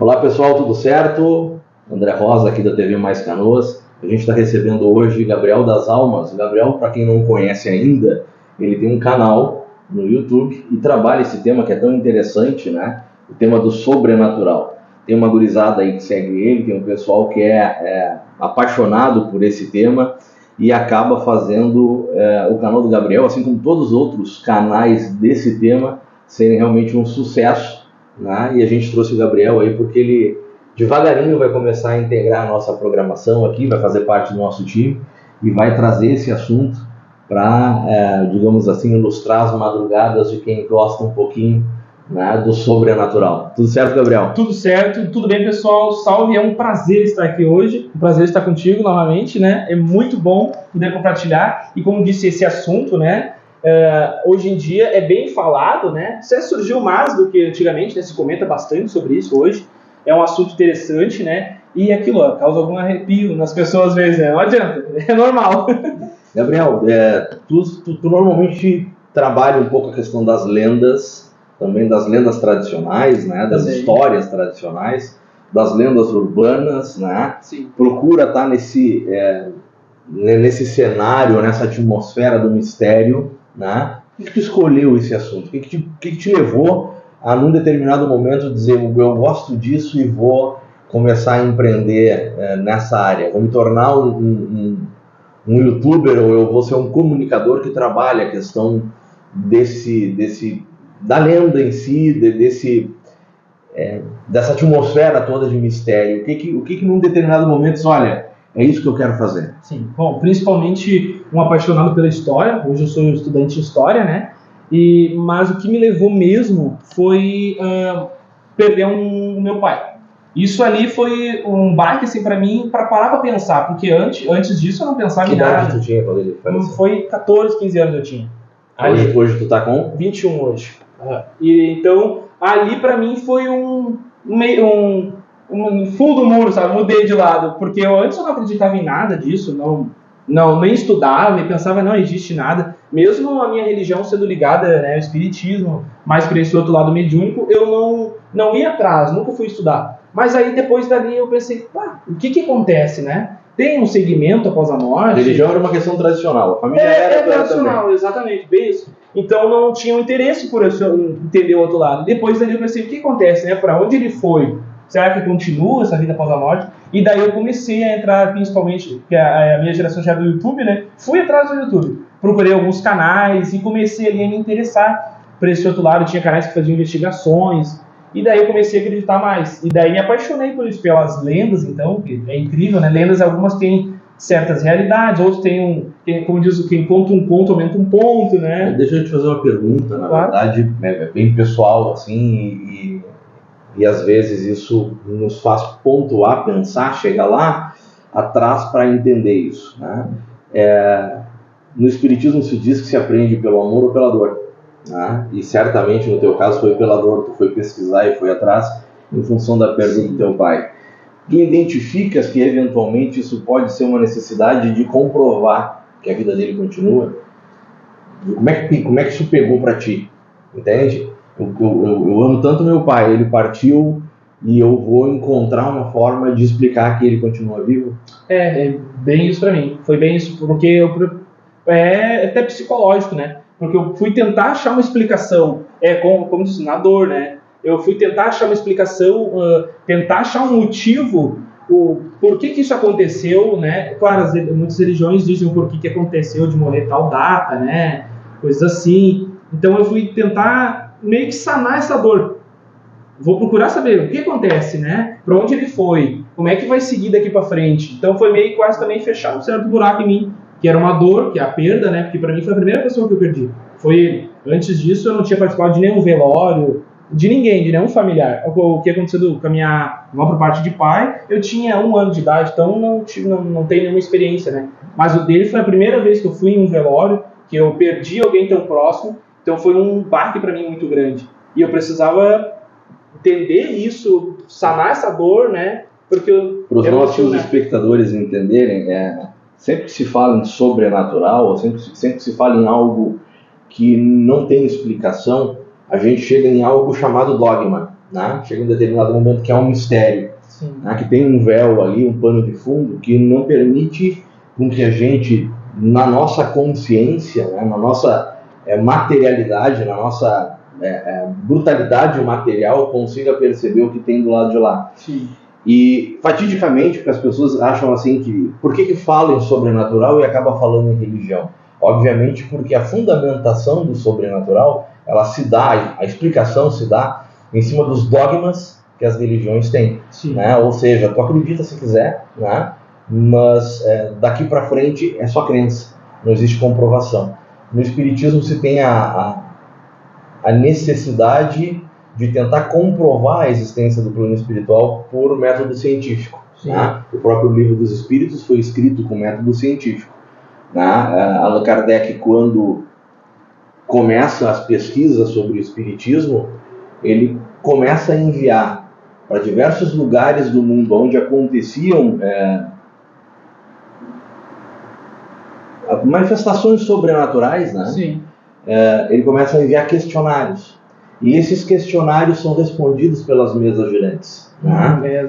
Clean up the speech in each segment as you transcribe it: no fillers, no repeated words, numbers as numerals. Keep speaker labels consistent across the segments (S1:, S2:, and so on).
S1: Olá pessoal, tudo certo? André Rosa aqui da TV Mais Canoas. A gente está recebendo hoje Gabriel das Almas. Gabriel, para quem não conhece ainda, ele tem um canal no YouTube e trabalha esse tema que é tão interessante, né? O tema do sobrenatural. Tem uma gurizada aí que segue ele, tem um pessoal que é apaixonado por esse tema e acaba fazendo o canal do Gabriel, assim como todos os outros canais desse tema, serem realmente um sucesso, né? E a gente trouxe o Gabriel aí porque ele devagarinho vai começar a integrar a nossa programação aqui, vai fazer parte do nosso time e vai trazer esse assunto para, digamos assim, ilustrar as madrugadas de quem gosta um pouquinho, né, do sobrenatural. Tudo certo, Gabriel?
S2: Tudo certo, tudo bem, pessoal? Salve, é um prazer estar aqui hoje, um prazer estar contigo novamente, né? É muito bom poder compartilhar e, como disse, esse assunto, né? Hoje em dia é bem falado, né? Isso surgiu mais do que antigamente, né? Se comenta bastante sobre isso hoje. É um assunto interessante, né? E aquilo, ó, causa algum arrepio nas pessoas às vezes, né? Não adianta, é normal.
S1: Gabriel, tu normalmente trabalha um pouco a questão das lendas, também das lendas tradicionais, né? Das histórias tradicionais, das lendas urbanas, né?
S2: Sim.
S1: Procura estar nesse cenário, nessa atmosfera do mistério, né? Por que tu escolheu esse assunto? O que te levou a, num determinado momento, dizer eu gosto disso e vou começar a empreender nessa área? Vou me tornar um youtuber, ou eu vou ser um comunicador que trabalha a questão da lenda em si, dessa atmosfera toda de mistério. O que num determinado momento diz, olha, é isso que eu quero fazer?
S2: Sim, bom, principalmente um apaixonado pela história. Hoje eu sou estudante de história, né? Mas o que me levou mesmo foi perder meu pai. Isso ali foi um baque, assim, para mim, para parar para pensar, porque antes disso eu não pensava em nada.
S1: Que idade tu tinha quando ele faleceu?
S2: Foi 14, 15 anos eu tinha.
S1: Hoje tu tá com?
S2: 21 hoje. E então, ali para mim foi um fundo do muro, sabe? Mudei de lado, porque eu antes eu não acreditava em nada disso, nem estudava e pensava não existe nada. Mesmo a minha religião sendo ligada, né, ao espiritismo, mais para esse outro lado mediúnico, eu não ia atrás, nunca fui estudar. Mas aí depois dali eu pensei, o que acontece, né? Tem um segmento após a morte.
S1: A religião era uma questão tradicional, a família era
S2: tradicional, também. Exatamente, bem isso. Então não tinha um interesse por eu entender o outro lado. Depois dali eu pensei, o que acontece, né? Para onde ele foi? Será que continua essa vida após a morte? E daí eu comecei a entrar, principalmente, que a minha geração já é do YouTube, né? Fui atrás do YouTube. Procurei alguns canais e comecei ali a me interessar por esse outro lado. Tinha canais que faziam investigações. E daí eu comecei a acreditar mais. E daí me apaixonei por isso, pelas lendas, então, que é incrível, né? Lendas, algumas têm certas realidades, outros têm como diz, quem conta um conto aumenta um ponto, né?
S1: Deixa eu te fazer uma pergunta, na verdade, é bem pessoal, assim, e às vezes isso nos faz pontuar, pensar, chegar lá atrás para entender isso, né? No Espiritismo se diz que se aprende pelo amor ou pela dor, né? E certamente no teu caso foi pela dor, tu foi pesquisar e foi atrás em função da perda do teu pai. Tu identificas que eventualmente isso pode ser uma necessidade de comprovar que a vida dele continua? Como é que isso pegou para ti? Entende? Eu amo tanto meu pai, ele partiu e eu vou encontrar uma forma de explicar que ele continua vivo?
S2: É bem isso para mim. Foi bem isso, porque é até psicológico, né? Porque eu fui tentar achar uma explicação, como disse, na dor, né? Eu fui tentar achar uma explicação, tentar achar um motivo, por que isso aconteceu, né? Claro, muitas religiões dizem o porquê que aconteceu de morrer tal data, né? Coisas assim. Então eu fui tentar meio que sanar essa dor. Vou procurar saber o que acontece, né? Para onde ele foi? Como é que vai seguir daqui para frente? Então foi meio que quase também fechar um certo buraco em mim, que era uma dor, que é a perda, né? Porque para mim foi a primeira pessoa que eu perdi. Foi ele. Antes disso eu não tinha participado de nenhum velório, de ninguém, de nenhum familiar. O que aconteceu com a minha avó por parte de pai, eu tinha 1 ano de idade, então não tenho nenhuma experiência, né? Mas o dele foi a primeira vez que eu fui em um velório, que eu perdi alguém tão próximo, então foi um baque para mim muito grande. E eu precisava entender isso, sanar essa dor, né? Porque
S1: para os nossos espectadores entenderem, sempre que se fala em sobrenatural, ou sempre que se fala em algo que não tem explicação, a gente chega em algo chamado dogma, né? Chega em determinado momento que é um mistério, né? Que tem um véu ali, um pano de fundo, que não permite com que a gente, na nossa consciência, né? Na nossa materialidade, na nossa brutalidade material, consiga perceber o que tem do lado de lá.
S2: Sim.
S1: E, fatidicamente, porque as pessoas acham assim que... Por que falam em sobrenatural e acaba falando em religião? Obviamente porque a fundamentação do sobrenatural, ela se dá, a explicação se dá em cima dos dogmas que as religiões têm. Né? Ou seja, tu acredita se quiser, né? Mas daqui para frente é só crença, não existe comprovação. No Espiritismo se tem a necessidade de tentar comprovar a existência do plano espiritual por método científico. Né? O próprio Livro dos Espíritos foi escrito com método científico. Né? Allan Kardec, quando começa as pesquisas sobre o Espiritismo, ele começa a enviar para diversos lugares do mundo onde aconteciam manifestações sobrenaturais, né?
S2: Sim.
S1: Ele começa a enviar questionários. E esses questionários são respondidos pelas mesas girantes. Né?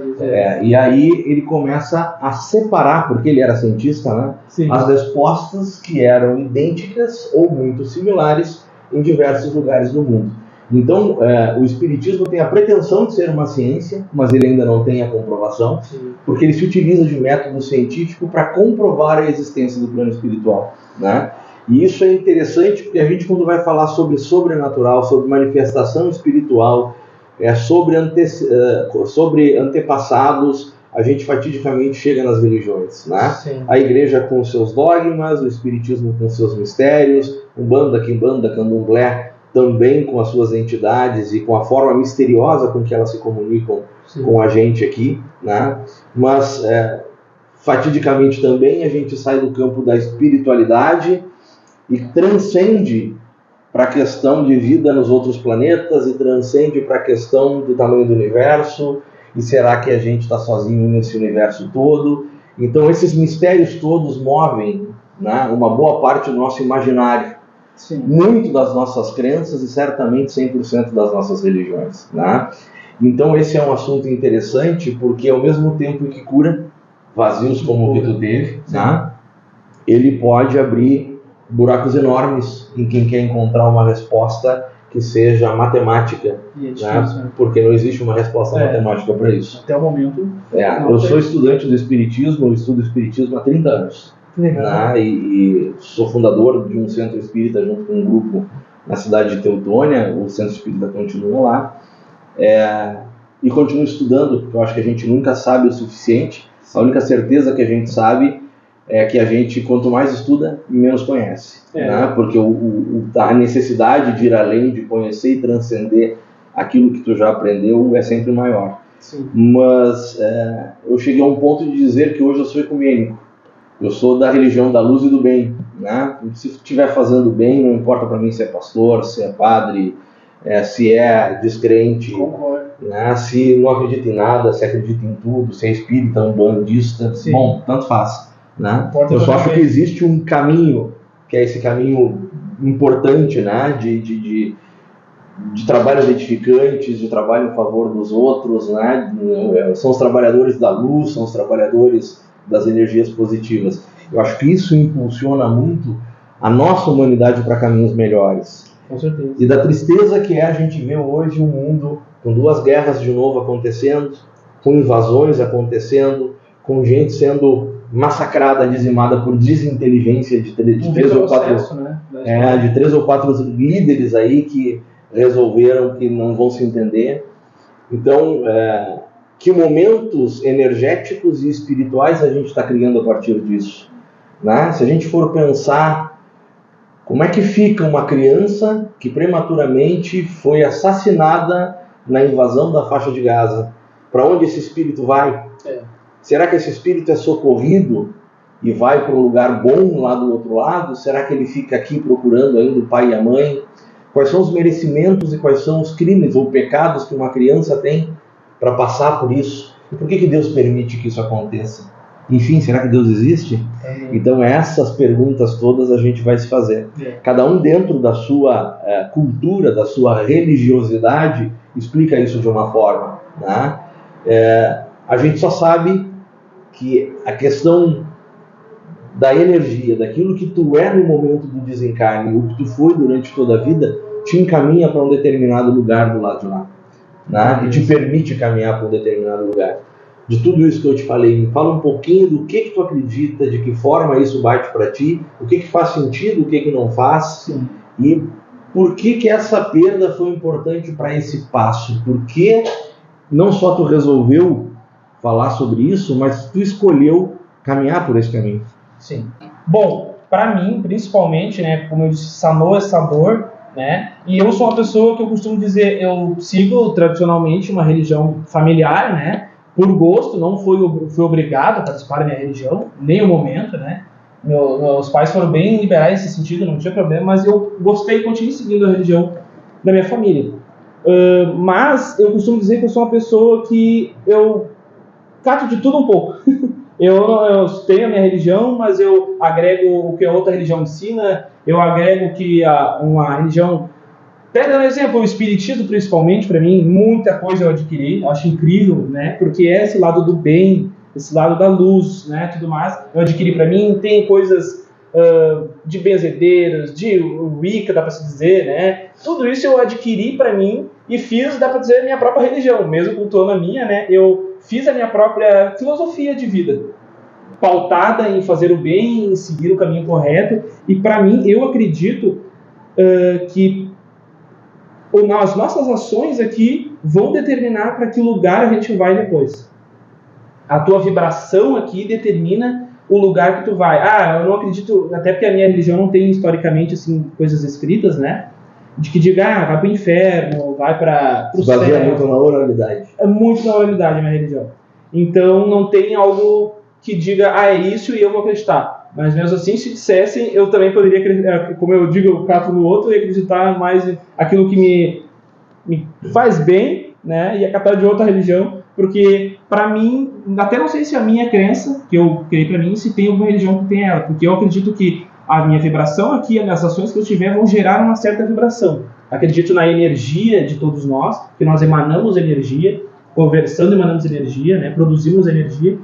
S1: E aí ele começa a separar, porque ele era cientista, né? As respostas que eram idênticas ou muito similares em diversos lugares do mundo. Então, o Espiritismo tem a pretensão de ser uma ciência, mas ele ainda não tem a comprovação, porque ele se utiliza de método científico para comprovar a existência do plano espiritual. Né? E isso é interessante porque a gente, quando vai falar sobre sobrenatural, sobre manifestação espiritual, sobre antepassados, a gente fatidicamente chega nas religiões. Né? A igreja com seus dogmas, o Espiritismo com seus mistérios, Umbanda, Quimbanda, Candomblé, também com as suas entidades e com a forma misteriosa com que elas se comunicam com a gente aqui. Né? Mas, fatidicamente também, a gente sai do campo da espiritualidade e transcende para a questão de vida nos outros planetas e transcende para a questão do tamanho do universo, e será que a gente está sozinho nesse universo todo? Então esses mistérios todos movem, né, uma boa parte do nosso imaginário, muito das nossas crenças e certamente 100% das nossas religiões. Né? Então esse é um assunto interessante porque ao mesmo tempo que cura vazios como o que tu teve, né, ele pode abrir buracos enormes em quem quer encontrar uma resposta que seja matemática, né? Porque não existe uma resposta matemática para isso.
S2: Até o momento.
S1: Eu sou estudante do Espiritismo, eu estudo Espiritismo há 30 anos. Né? E sou fundador de um centro espírita junto com um grupo na cidade de Teutônia. O centro espírita continua lá. E continuo estudando, porque eu acho que a gente nunca sabe o suficiente. A única certeza que a gente sabe é que a gente, quanto mais estuda, menos conhece. Né? Porque a necessidade de ir além, de conhecer e transcender aquilo que tu já aprendeu é sempre maior. Mas eu cheguei a um ponto de dizer que hoje eu sou ecumênico. Eu sou da religião da luz e do bem. Né? Se estiver fazendo bem, não importa para mim se é pastor, se é padre, se é descrente, né? Se não acredita em nada, se acredita em tudo, se é espírita, umbandista, bom, tanto faz. Né? Eu só acho que existe um caminho, que é esse caminho importante, né? de trabalhos edificantes, de trabalho em favor dos outros. Né? São os trabalhadores da luz, são os trabalhadores das energias positivas. Eu acho que isso impulsiona muito a nossa humanidade para caminhos melhores.
S2: Com certeza.
S1: E da tristeza que é a gente ver hoje um mundo com 2 guerras de novo acontecendo, com invasões acontecendo, com gente sendo massacrada, dizimada por desinteligência de 3 ou 4,
S2: né?
S1: de 3 ou 4 líderes aí que resolveram que não vão se entender. Então, que momentos energéticos e espirituais a gente está criando a partir disso? Né? Se a gente for pensar como é que fica uma criança que prematuramente foi assassinada na invasão da faixa de Gaza, para onde esse espírito vai? Será que esse espírito é socorrido e vai para um lugar bom lá do outro lado? Será que ele fica aqui procurando ainda o pai e a mãe? Quais são os merecimentos e quais são os crimes ou pecados que uma criança tem para passar por isso? E por que Deus permite que isso aconteça? Enfim, será que Deus existe? Então essas perguntas todas a gente vai se fazer. Cada um dentro da sua cultura, da sua religiosidade, explica isso de uma forma, né? A gente só sabe que a questão da energia, daquilo que tu é no momento do desencarne, o que tu foi durante toda a vida, te encaminha para um determinado lugar do lado de lá, né? E te permite caminhar para um determinado lugar. De tudo isso que eu te falei, me fala um pouquinho do que tu acredita, de que forma isso bate para ti, o que faz sentido, o que não faz.
S2: Sim.
S1: E por que essa perda foi importante para esse passo? Porque não só tu resolveu falar sobre isso, mas tu escolheu caminhar por esse caminho.
S2: Sim. Bom, para mim, principalmente, né, como eu disse, sanou essa dor, né? E eu sou uma pessoa que eu costumo dizer, eu sigo tradicionalmente uma religião familiar, né? Por gosto, não fui obrigado a participar da minha religião, nem o momento, né? Meus pais foram bem liberais nesse sentido, não tinha problema, mas eu gostei e continuei seguindo a religião da minha família. Mas eu costumo dizer que eu sou uma pessoa que eu cato de tudo um pouco. Eu tenho a minha religião, mas eu agrego o que a outra religião ensina, eu agrego o que uma religião... Pega um exemplo, o espiritismo principalmente, para mim, muita coisa eu adquiri, eu acho incrível, né? Porque é esse lado do bem, esse lado da luz, né? Tudo mais, eu adquiri para mim, tem coisas de benzedeiros, de Wicca, dá para se dizer, né? Tudo isso eu adquiri para mim e fiz, dá para dizer, a minha própria religião, mesmo cultuando a minha, né? Eu fiz a minha própria filosofia de vida, pautada em fazer o bem, em seguir o caminho correto, e para mim, eu acredito que as nossas ações aqui vão determinar para que lugar a gente vai depois. A tua vibração aqui determina o lugar que tu vai. Eu não acredito, até porque a minha religião não tem historicamente assim coisas escritas, né? De que diga, vai para o inferno, vai para o céu.
S1: Baseia muito na oralidade.
S2: É muito na oralidade a minha religião. Então não tem algo que diga, é isso e eu vou acreditar. Mas mesmo assim, se dissessem, eu também poderia acreditar, como eu digo, eu cato no outro e acreditar mais aquilo que me faz bem, né? E acatar de outra religião, porque para mim, até não sei se a minha crença, que eu criei para mim, se tem alguma religião que tem ela, porque eu acredito que a minha vibração aqui, as ações que eu tiver vão gerar uma certa vibração. Acredito na energia de todos nós, que nós emanamos energia, conversando emanamos energia, né? Produzimos energia.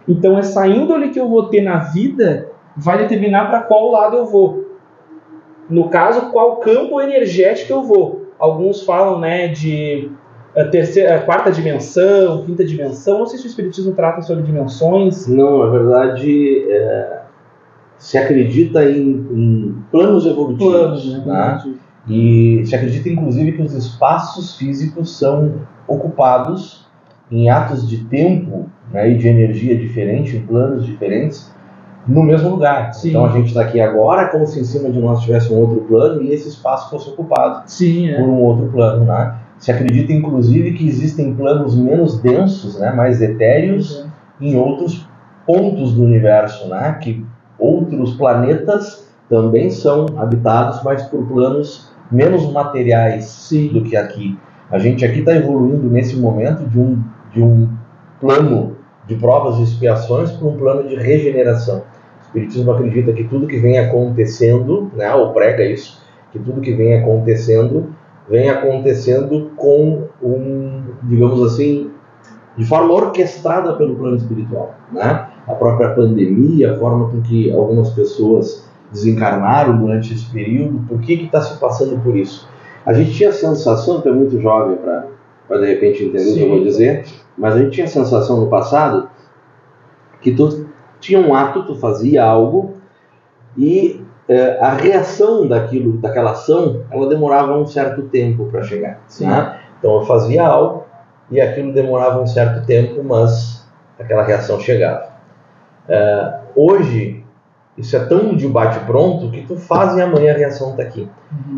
S2: Então essa índole que eu vou ter na vida vai determinar para qual lado eu vou. No caso, qual campo energético eu vou. Alguns falam, né, de quarta dimensão, quinta dimensão. Não sei se o Espiritismo trata sobre dimensões.
S1: Não, na verdade, se acredita em planos evolutivos. Né? E se acredita, inclusive, que os espaços físicos são ocupados em atos de tempo, né, e de energia diferente, em planos diferentes, no mesmo lugar. Sim. Então a gente está aqui agora como se em cima de nós tivesse um outro plano e esse espaço fosse ocupado por um outro plano, né? Se acredita inclusive que existem planos menos densos, né, mais etéreos, em outros pontos do universo, né, que outros planetas também são habitados, mas por planos menos materiais do que aqui. A gente aqui está evoluindo nesse momento de um plano de provas e expiações para um plano de regeneração. O Espiritismo acredita que tudo que vem acontecendo, né, ou prega isso, que tudo que vem acontecendo com digamos assim, de forma orquestrada pelo plano espiritual, né? A própria pandemia, a forma com que algumas pessoas desencarnaram durante esse período, por que está se passando por isso? A gente tinha a sensação, tu é muito jovem para de repente entender o que eu vou dizer, mas a gente tinha a sensação no passado que tu tinha um ato, tu fazia algo e a reação daquela ação, ela demorava um certo tempo para chegar. Né? Então eu fazia algo e aquilo demorava um certo tempo, mas aquela reação chegava. Hoje, isso é tão de bate-pronto que tu faz e amanhã a reação está aqui.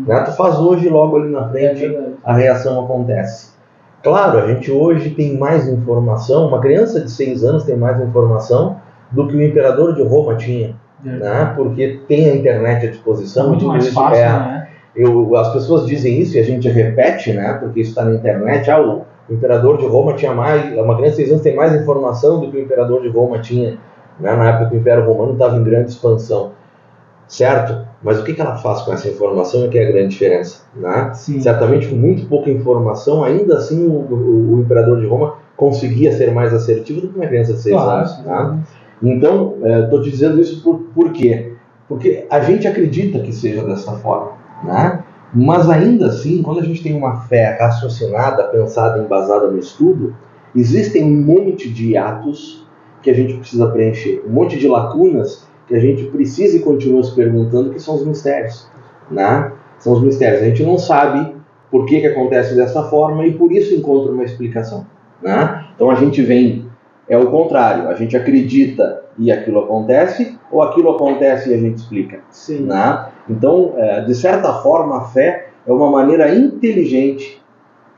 S1: Né? Tu faz hoje e logo ali na frente a reação acontece. Claro, a gente hoje tem mais informação, uma criança de 6 anos tem mais informação do que o imperador de Roma tinha, né? Porque tem a internet à disposição.
S2: É muito mais fácil, né?
S1: As pessoas dizem isso e a gente repete, né? Porque isso está na internet. O imperador de Roma tinha mais, uma criança de 6 anos tem mais informação do que o imperador de Roma tinha. né? Na época que o Império Romano estava em grande expansão, certo? Mas o que ela faz com essa informação é que é a grande diferença, né? Certamente com muito pouca informação, ainda assim o imperador de Roma conseguia ser mais assertivo do que uma criança de 6 anos, né? Então, estou te dizendo isso por quê? Porque a gente acredita que seja dessa forma, né? Mas ainda assim, quando a gente tem uma fé raciocinada, pensada, embasada no estudo, existem um monte de atos que a gente precisa preencher, um monte de lacunas que a gente precisa e continua se perguntando, que são os mistérios, né? São os mistérios. A gente não sabe por que acontece dessa forma e por isso encontra uma explicação, né? Então a gente vem, é o contrário, a gente acredita e aquilo acontece, ou aquilo acontece e a gente explica, né? Então, de certa forma, a fé é uma maneira inteligente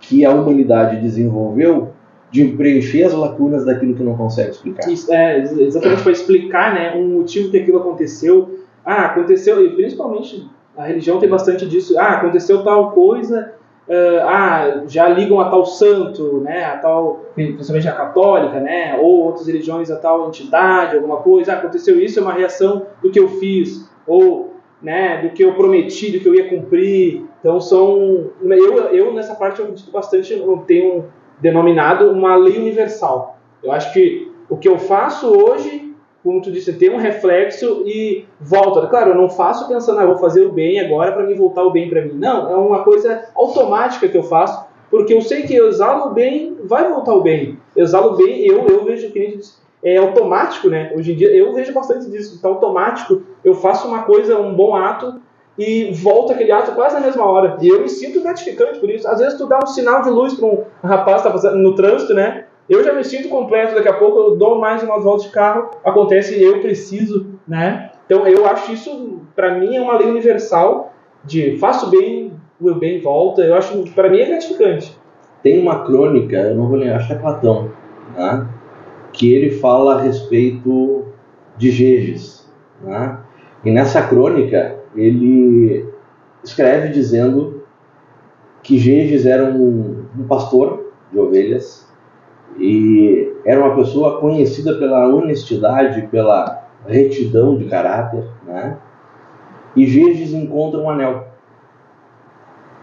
S1: que a humanidade desenvolveu de preencher as lacunas daquilo que não consegue explicar.
S2: Isso, exatamente para explicar, né, um motivo que aquilo aconteceu. Aconteceu, e principalmente a religião tem bastante disso. Aconteceu tal coisa, já ligam a tal santo, né, a tal, principalmente a católica, né, ou outras religiões a tal entidade, alguma coisa. Aconteceu isso, é uma reação do que eu fiz, ou, né, do que eu prometi, do que eu ia cumprir. Então eu nessa parte eu acredito bastante, eu tenho denominado uma lei universal. Eu acho que o que eu faço hoje, como tu disse, tem um reflexo e volta. Claro, eu não faço pensando, vou fazer o bem agora para me voltar o bem para mim. Não, é uma coisa automática que eu faço, porque eu sei que eu exalo o bem, vai voltar o bem. Eu exalo o bem, eu vejo que é automático, né? Hoje em dia eu vejo bastante disso, está automático. Eu faço uma coisa, um bom ato, e volta aquele ato quase na mesma hora. E eu me sinto gratificante por isso. Às vezes tu dá um sinal de luz para um rapaz que está passando no trânsito, né? Eu já me sinto completo, daqui a pouco eu dou mais umas voltas de carro, acontece, eu preciso, né? Então eu acho isso, para mim, é uma lei universal de faço bem, o bem volta. Eu acho, para mim, é gratificante.
S1: Tem uma crônica, eu não vou lembrar, acho que é Platão, né? Que ele fala a respeito de Geges, né? E nessa crônica ele escreve dizendo que Geges era um pastor de ovelhas e era uma pessoa conhecida pela honestidade, pela retidão de caráter, né? E Geges encontra um anel.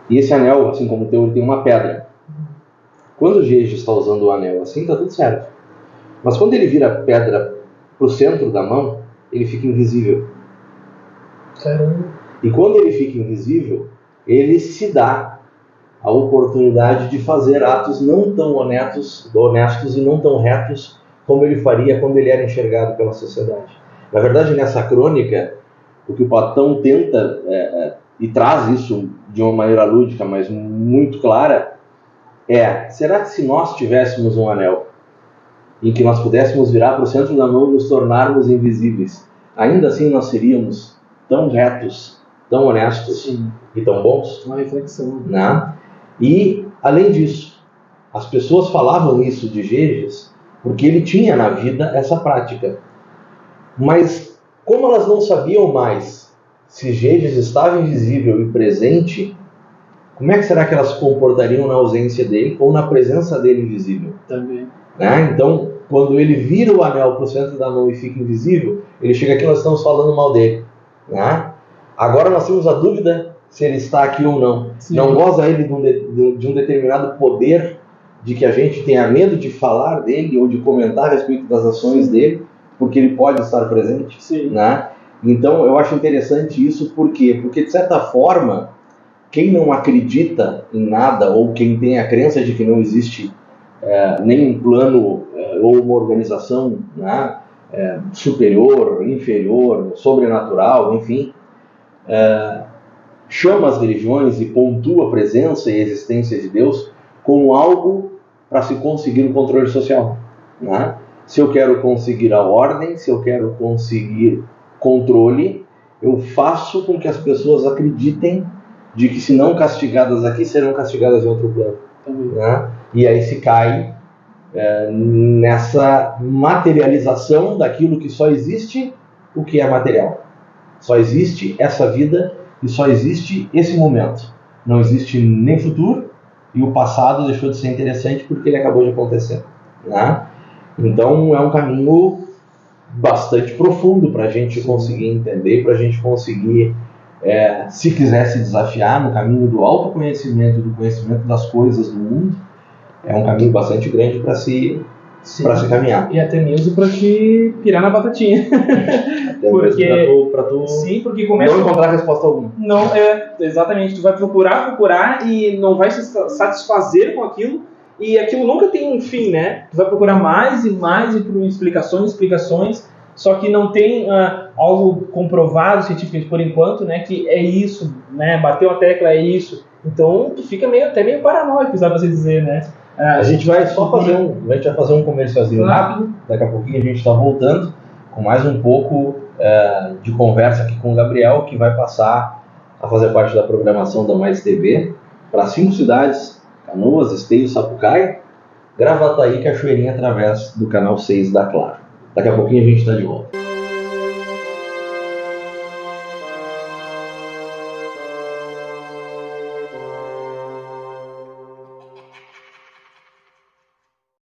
S1: E esse anel, assim como o teu, ele tem uma pedra. Quando Geges está usando o anel assim, está tudo certo. Mas quando ele vira a pedra para o centro da mão, ele fica invisível.
S2: Caramba.
S1: E quando ele fica invisível, ele se dá a oportunidade de fazer atos não tão honestos e não tão retos como ele faria quando ele era enxergado pela sociedade. Na verdade, nessa crônica, o que o Platão tenta, e traz isso de uma maneira lúdica, mas muito clara, será que se nós tivéssemos um anel em que nós pudéssemos virar para o centro da mão e nos tornarmos invisíveis, ainda assim nós seríamos tão retos, tão honestos e tão bons?
S2: Uma reflexão.
S1: Né? E, além disso, as pessoas falavam isso de Geges porque ele tinha na vida essa prática. Mas, como elas não sabiam mais se Geges estava invisível e presente, como é que será que elas se comportariam na ausência dele ou na presença dele invisível?
S2: Também.
S1: Né? Então, quando ele vira o anel para o centro da mão e fica invisível, ele chega aqui e nós estamos falando mal dele. Né? Agora nós temos a dúvida se ele está aqui ou não.
S2: Sim.
S1: Não goza ele de um determinado poder, de que a gente tenha medo de falar dele ou de comentar a respeito das ações dele, porque ele pode estar presente.
S2: Sim.
S1: Né? Então eu acho interessante isso, por quê? Porque de certa forma, quem não acredita em nada, ou quem tem a crença de que não existe nem um plano ou uma organização, né, superior, inferior, sobrenatural, enfim, chama as religiões e pontua a presença e a existência de Deus como algo para se conseguir o controle social. Né? Se eu quero conseguir a ordem, se eu quero conseguir controle, eu faço com que as pessoas acreditem de que, se não castigadas aqui, serão castigadas em outro plano. Né? E aí se cai nessa materialização daquilo que só existe o que é material. Só existe essa vida e só existe esse momento. Não existe nem futuro, e o passado deixou de ser interessante porque ele acabou de acontecer. Né? Então é um caminho bastante profundo para a gente conseguir entender, para a gente conseguir, se quiser se desafiar no caminho do autoconhecimento e do conhecimento das coisas do mundo, é um caminho bastante grande para se caminhar.
S2: E até mesmo para te pirar na batatinha.
S1: Porque para tu
S2: sim, porque começa
S1: não encontrar resposta alguma.
S2: Não, exatamente. Tu vai procurar e não vai se satisfazer com aquilo. E aquilo nunca tem um fim, né? Tu vai procurar mais e mais e por explicações, só que não tem algo comprovado cientificamente por enquanto, né? Que é isso, né? Bateu a tecla, é isso. Então tu fica até meio paranoico, sabe você dizer, né?
S1: A gente vai fazer um comercialzinho rápido. Daqui a pouquinho a gente está voltando com mais um pouco de conversa aqui com o Gabriel, que vai passar a fazer parte da programação da Mais TV para 5 cidades: Canoas, Esteio, Sapucaia, Gravataí e Cachoeirinha, através do canal 6 da Claro. Daqui a pouquinho a gente está de volta.